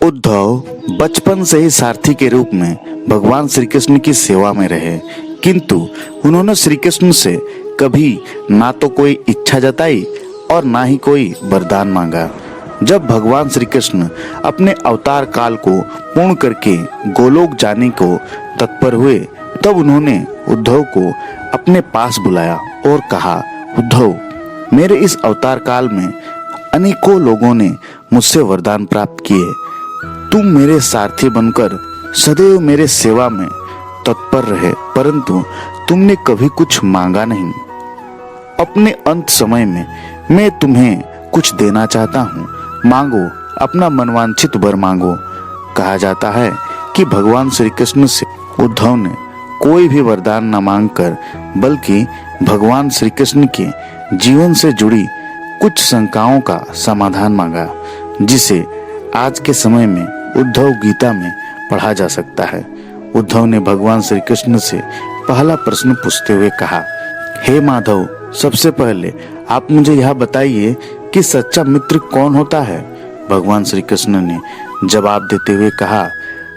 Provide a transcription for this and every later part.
उद्धव बचपन से ही सारथी के रूप में भगवान श्री कृष्ण की सेवा में रहे, किंतु उन्होंने श्री कृष्ण से कभी ना तो कोई इच्छा जताई और ना ही कोई वरदान मांगा। जब भगवान श्री कृष्ण अपने अवतार काल को पूर्ण करके गोलोक जाने को तत्पर हुए, तब उन्होंने उद्धव को अपने पास बुलाया और कहा, उद्धव, मेरे इस अवतार काल में अनेकों लोगों ने मुझसे वरदान प्राप्त किए। तुम मेरे सारथी बनकर सदैव मेरे सेवा में तत्पर रहे, परंतु तुमने कभी कुछ मांगा नहीं। अपने अंत समय में मैं तुम्हें कुछ देना चाहता हूँ, मांगो, अपना मनवांछित वर मांगो। कहा जाता है कि भगवान श्री कृष्ण से उद्धव ने कोई भी वरदान न मांगकर बल्कि भगवान श्री कृष्ण के जीवन से जुड़ी कुछ शंकाओं का समाधान मांगा, जिसे आज के समय में उद्धव गीता में पढ़ा जा सकता है। उद्धव ने भगवान श्री कृष्ण से पहला प्रश्न पूछते हुए कहा, हे माधव, सबसे पहले आप मुझे यह बताइए कि सच्चा मित्र कौन होता है। भगवान श्री कृष्ण ने जवाब देते हुए कहा,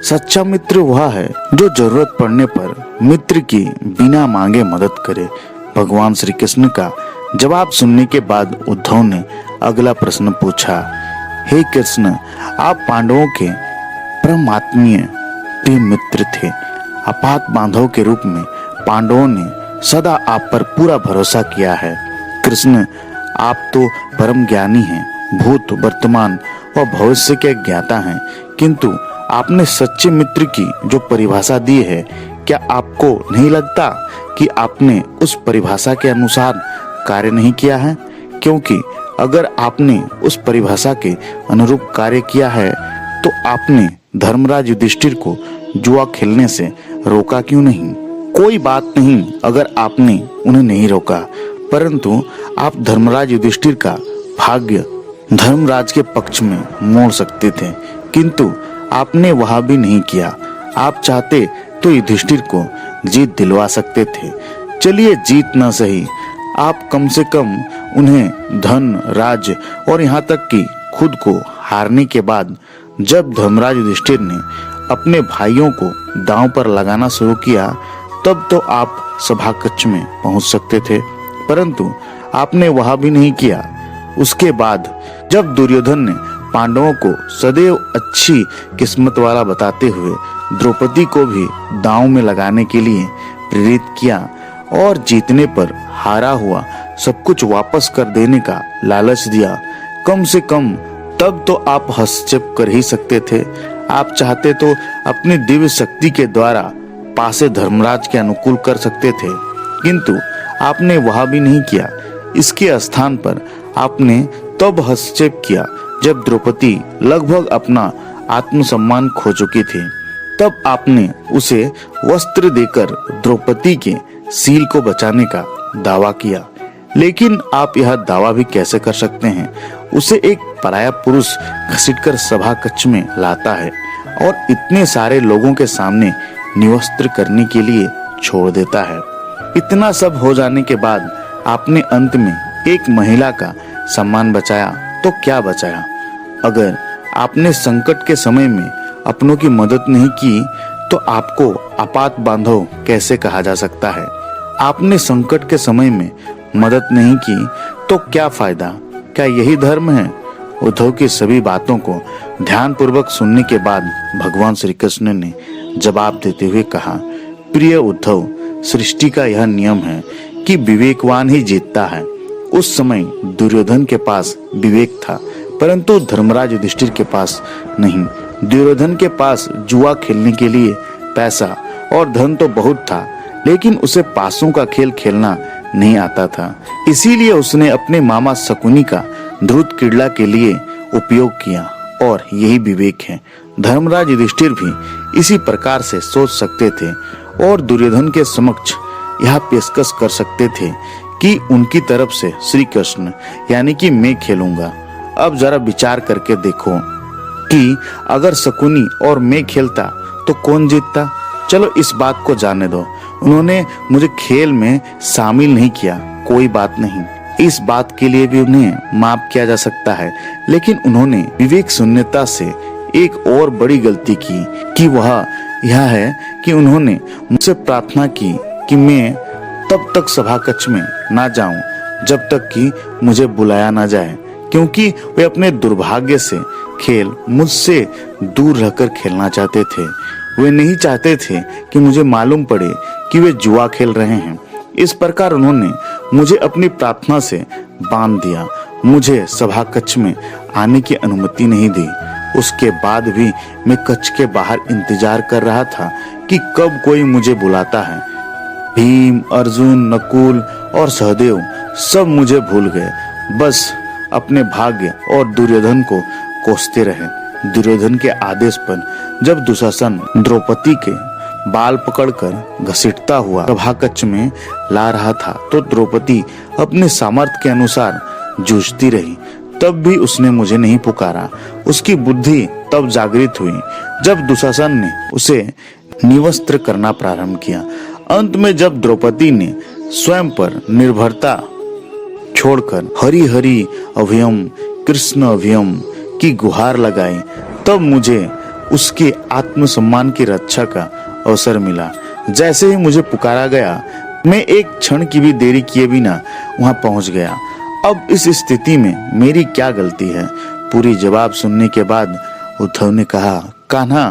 सच्चा मित्र वह है जो जरूरत पड़ने पर मित्र की बिना मांगे मदद करे। भगवान श्री कृष्ण का जवाब सुनने के बाद उद्धव ने अगला प्रश्न पूछा, हे कृष्ण, आप पांडवों के परमात्मीय प्रिय मित्र थे। आपात बांधव के रूप में पांडवों ने सदा आप पर पूरा भरोसा किया है। कृष्ण, आप तो परम ज्ञानी हैं, भूत, वर्तमान और भविष्य के ज्ञाता हैं, किंतु आपने सच्चे मित्र की जो परिभाषा दी है, क्या आपको नहीं लगता कि आपने उस परिभाषा के अनुसार कार्य नहीं किया है? क्योंकि अगर आपने उस परिभाषा के अनुरूप कार्य किया है, तो आपने धर्मराज युधिष्ठिर को जुआ खेलने से रोका क्यों नहीं? कोई बात नहीं अगर आपने उन्हें नहीं रोका, परंतु आप धर्मराज युधिष्ठिर का भाग्य धर्मराज के पक्ष में मोड़ सकते थे, किंतु आपने वह भी नहीं किया। आप चाहते तो युधिष्ठिर को जीत दिलवा सकते थे। चलिए, जीत न सही, आप कम से कम उन्हें धन, राज्य और यहाँ तक कि खुद को हारने के बाद जब धर्मराज युधिष्ठिर ने अपने भाइयों को दांव पर लगाना शुरू किया, तब तो आप सभा कक्ष में पहुंच सकते थे, परंतु आपने वह भी नहीं किया। उसके बाद जब दुर्योधन ने पांडवों को सदैव अच्छी किस्मत वाला बताते हुए द्रौपदी को भी दांव में लगाने के लिए प्रेरित किया और जीतने पर हारा हुआ सब कुछ वापस कर देने का लालच दिया, कम से कम तब तो आप हस्तक्षेप कर ही सकते थे। आप चाहते तो अपनी दिव्य शक्ति के द्वारा पासे धर्मराज के अनुकूल कर सकते थे, किंतु आपने वह भी नहीं किया। इसके स्थान पर आपने तब हस्तक्षेप किया जब द्रौपदी लगभग अपना आत्मसम्मान खो चुकी थी। तब आपने उसे वस्त्र देकर द्रौपदी के सील को बचाने का दावा किया, लेकिन आप यह दावा भी कैसे कर सकते हैं? उसे एक पराया पुरुष घसीटकर सभा कक्ष में लाता है और इतने सारे लोगों के सामने निवस्त्र करने के लिए छोड़ देता है। इतना सब हो जाने के बाद आपने अंत में एक महिला का सम्मान बचाया तो क्या बचाया? अगर आपने संकट के समय में अपनों की मदद नहीं की, तो आपको आपात बांधव कैसे कहा जा सकता है? आपने संकट के समय में मदद नहीं की तो क्या फायदा? क्या यही धर्म है? उद्धव की सभी बातों को ध्यानपूर्वक सुनने के बाद भगवान श्री कृष्ण ने जवाब देते हुए कहा, प्रिय उद्धव, सृष्टि का यह नियम है कि विवेकवान ही जीतता है। उस समय दुर्योधन के पास विवेक था, परंतु धर्मराज युधिष्ठिर के पास नहीं। दुर्योधन के पास जुआ खेलने के लिए पैसा और धन तो बहुत था, लेकिन उसे पासों का खेल खेलना नहीं आता था। इसीलिए उसने अपने मामा शकुनी का ध्रुत क्रीड़ा के लिए उपयोग किया, और यही विवेक है। धर्मराज युधिष्ठिर भी इसी प्रकार से सोच सकते थे और दुर्योधन के समक्ष यह पेशकश कर सकते थे कि उनकी तरफ से श्री कृष्ण यानी कि मैं खेलूंगा। अब जरा विचार करके देखो कि अगर शकुनी और मैं खेलता तो कौन जीतता? चलो इस बात को जाने दो। उन्होंने मुझे खेल में शामिल नहीं किया, कोई बात नहीं, इस बात के लिए भी उन्हें माफ किया जा सकता है, लेकिन उन्होंने विवेक शून्यता से एक और बड़ी गलती की कि वह यह है कि उन्होंने मुझसे प्रार्थना की कि मैं तब तक सभा कक्ष में ना जाऊं जब तक कि मुझे बुलाया ना जाए, क्योंकि वे अपने दुर्भाग्य से खेल मुझसे दूर रहकर खेलना चाहते थे। वे नहीं चाहते थे कि मुझे मालूम पड़े कि वे जुआ खेल रहे हैं। इस प्रकार उन्होंने मुझे अपनी प्रार्थना से बांध दिया। मुझे सभा कक्ष में आने की अनुमति नहीं दी। उसके बाद भी मैं कक्ष के बाहर इंतजार कर रहा था कि कब कोई मुझे बुलाता है। भीम, अर्जुन, नकुल और सहदेव सब मुझे भूल गए, बस अपने भाग्य और दुर्योधन को कोसते रहे। दुर्योधन के आदेश पर जब दुशासन द्रौपदी के बाल पकड़कर घसीटता हुआ सभा कक्ष में ला रहा था तो द्रौपदी अपने सामर्थ्य के अनुसार जूझती रही। तब भी उसने मुझे नहीं पुकारा। उसकी बुद्धि तब जागृत हुई जब दुशासन ने उसे निवस्त्र करना प्रारंभ किया। अंत में जब द्रौपदी ने स्वयं पर निर्भरता छोड़कर हरि हरि अभयम कृष्ण अभयम की गुहार लगाई, तब मुझे उसके आत्मसम्मान की रक्षा का अवसर मिला। जैसे ही मुझे पुकारा गया, मैं एक क्षण की भी देरी किए बिना वहां पहुंच गया। अब इस स्थिति में मेरी क्या गलती है? पूरी जवाब सुनने के बाद उद्धव ने कहा, कान्हा,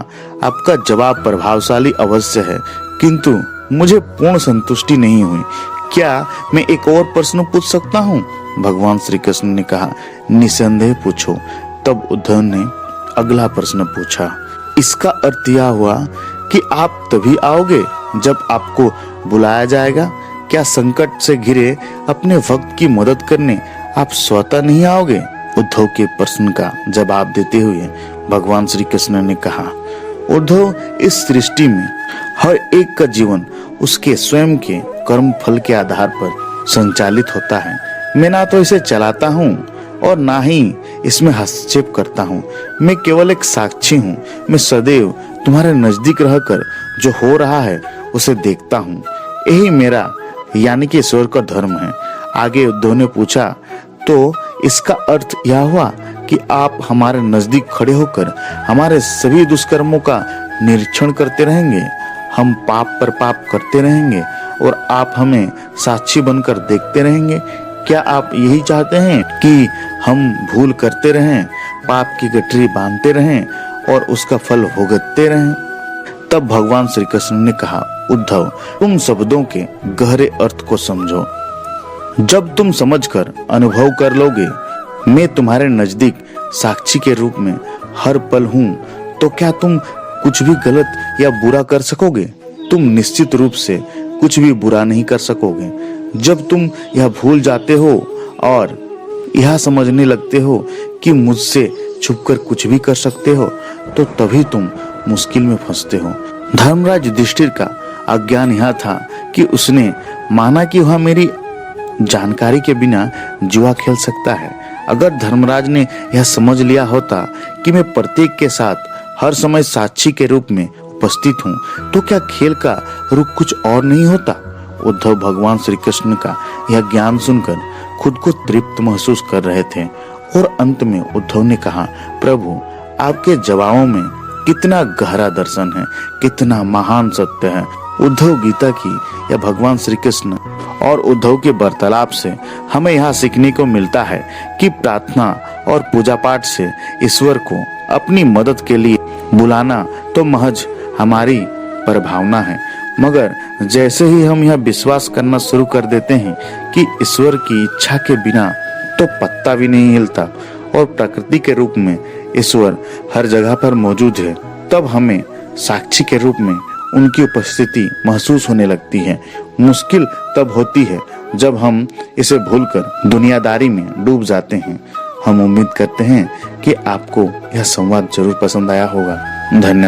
आपका जवाब प्रभावशाली अवश्य है, किंतु मुझे पूर्ण संतुष्टि नहीं हुई। क्या मैं एक और प्रश्न पूछ सकता हूँ? भगवान श्री कृष्ण ने कहा, निसंदेह पूछो। तब उद्धव ने अगला प्रश्न पूछा, इसका अर्थ यह हुआ कि आप तभी आओगे जब आपको बुलाया जाएगा? क्या संकट से घिरे अपने भक्त की मदद करने आप स्वतः नहीं आओगे? उद्धव के प्रश्न का जवाब देते हुए भगवान श्री कृष्ण ने कहा, उद्धव, इस सृष्टि में हर एक का जीवन उसके स्वयं के कर्म फल के आधार पर संचालित होता है। मैं ना तो इसे चलाता हूँ और ना ही इसमें हस्तक्षेप करता हूँ। मैं केवल एक साक्षी हूँ। मैं सदैव तुम्हारे नजदीक रहकर जो हो रहा है उसे देखता हूँ। यही मेरा यानी कि ईश्वर का धर्म है। आगे उद्धव ने पूछा, तो इसका अर्थ यह हुआ कि आप हमारे नजदीक खड़े होकर हमारे सभी दुष्कर्मों का निरीक्षण करते रहेंगे? हम पाप पर पाप करते रहेंगे और आप हमें साक्षी बनकर देखते रहेंगे? क्या आप यही चाहते हैं कि हम भूल करते रहें, पाप की गठरी बांधते रहें और उसका फल भुगतते रहें? तब भगवान श्री कृष्ण ने कहा, उद्धव, तुम शब्दों के गहरे अर्थ को समझो। जब तुम समझकर अनुभव कर लोगे मैं तुम्हारे नजदीक साक्षी के रूप में हर पल हूँ, तो क्या तुम कुछ भी गलत या बुरा कर सकोगे? तुम निश्चित रूप से कुछ भी बुरा नहीं कर सकोगे। जब तुम यह भूल जाते हो और यह समझने लगते हो कि मुझसे छुपकर कुछ भी कर सकते हो, तो तभी तुम मुश्किल में फंसते हो। धर्मराज युधिष्ठिर का अज्ञान यह था कि उसने माना कि वह मेरी जानकारी के बिना जुआ खेल सकता है। अगर धर्मराज ने यह समझ लिया होता कि मैं प्रत्येक के साथ हर समय साक्षी के रूप में उपस्थित हूँ, तो क्या खेल का रुख कुछ और नहीं होता? उद्धव भगवान श्री कृष्ण का यह ज्ञान सुनकर खुद को तृप्त महसूस कर रहे थे और अंत में उद्धव ने कहा, प्रभु, आपके जवाबों में कितना गहरा दर्शन है, कितना महान सत्य है। उद्धव गीता की या भगवान श्री कृष्ण और उद्धव के वार्तालाप से हमें यह सीखने को मिलता है कि प्रार्थना और पूजा पाठ से ईश्वर को अपनी मदद के लिए बुलाना तो महज हमारी प्रभावना है, मगर जैसे ही हम यह विश्वास करना शुरू कर देते हैं कि ईश्वर की इच्छा के बिना तो पत्ता भी नहीं हिलता और प्रकृति के रूप में ईश्वर हर जगह पर मौजूद है, तब हमें साक्षी के रूप में उनकी उपस्थिति महसूस होने लगती है। मुश्किल तब होती है जब हम इसे भूलकर दुनियादारी में डूब जाते हैं। हम उम्मीद करते हैं कि आपको यह संवाद जरूर पसंद आया होगा। धन्यवाद।